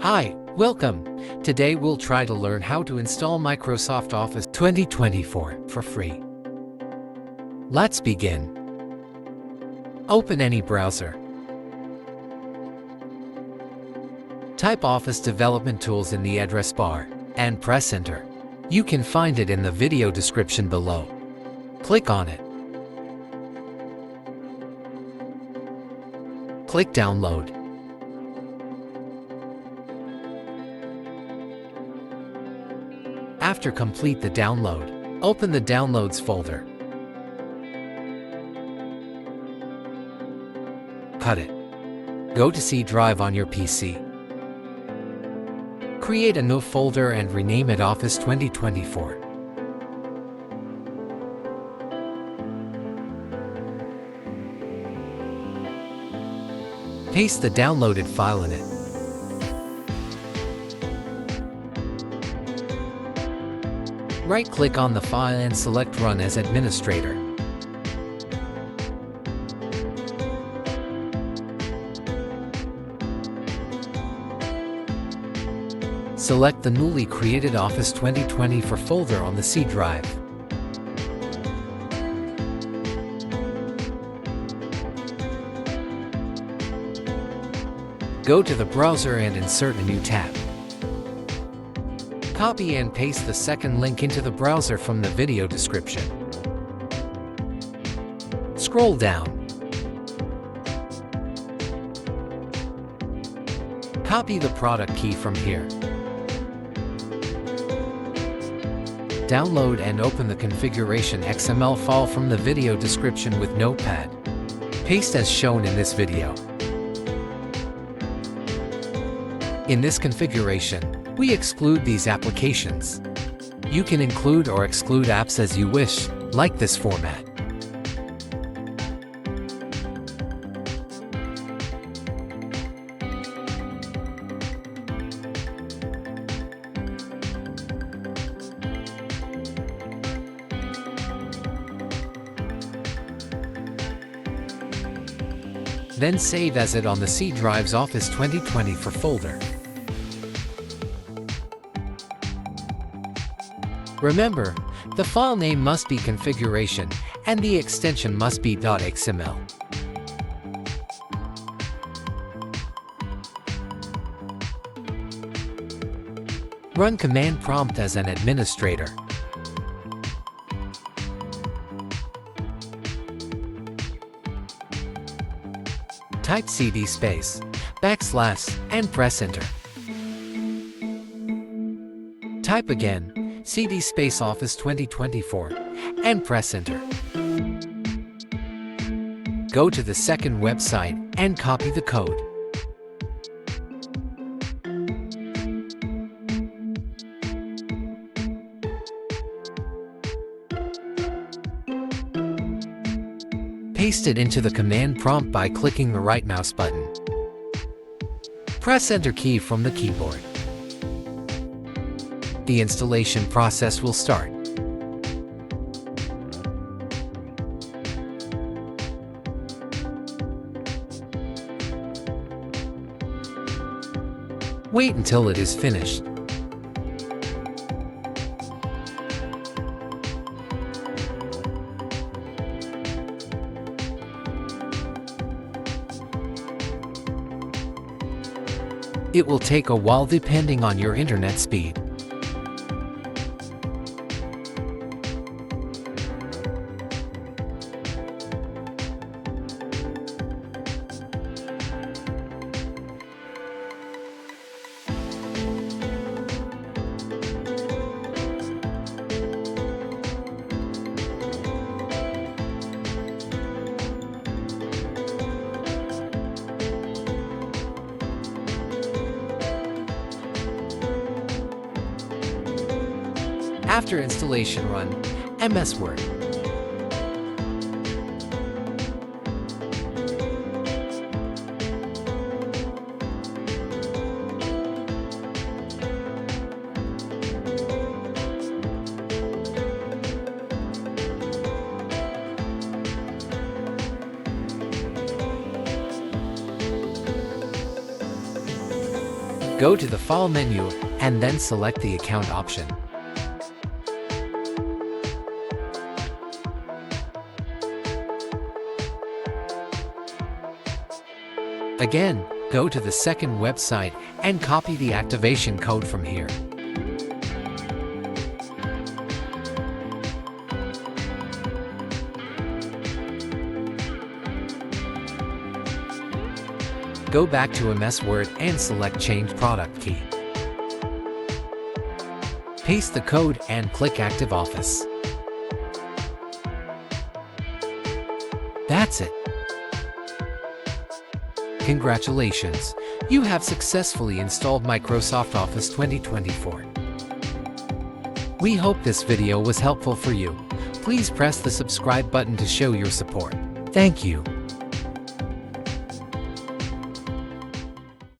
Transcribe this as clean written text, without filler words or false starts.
Hi, welcome. Today we'll try to learn how to install Microsoft Office 2024 for free. Let's begin. Open any browser. Type Office Development Tools in the address bar and press Enter. You can find it in the video description below. Click on it. Click Download. After complete the download, open the Downloads folder. Cut it. Go to C drive on your PC. Create a new folder and rename it Office 2024. Paste the downloaded file in it. Right-click on the file and select Run as Administrator. Select the newly created Office 2024 folder on the C drive. Go to the browser and insert a new tab. Copy and paste the second link into the browser from the video description. Scroll down. Copy the product key from here. Download and open the configuration XML file from the video description with Notepad. Paste as shown in this video. In this configuration, we exclude these applications. You can include or exclude apps as you wish, like this format. Then save as it on the C drive's Office 2024 folder. Remember, the file name must be configuration and the extension must be .xml. Run command prompt as an administrator. Type cd space, / and press Enter. Type again, cd space Office 2024, and press Enter. Go to the second website and copy the code. Paste it into the command prompt by clicking the right mouse button. Press Enter key from the keyboard. The installation process will start. Wait until it is finished. It will take a while depending on your internet speed. After installation, run MS Word. Go to the File menu and then select the Account option. Again, go to the second website and copy the activation code from here. Go back to MS Word and select Change Product Key. Paste the code and click ActiveOffice. That's it. Congratulations! You have successfully installed Microsoft Office 2024. We hope this video was helpful for you. Please press the subscribe button to show your support. Thank you.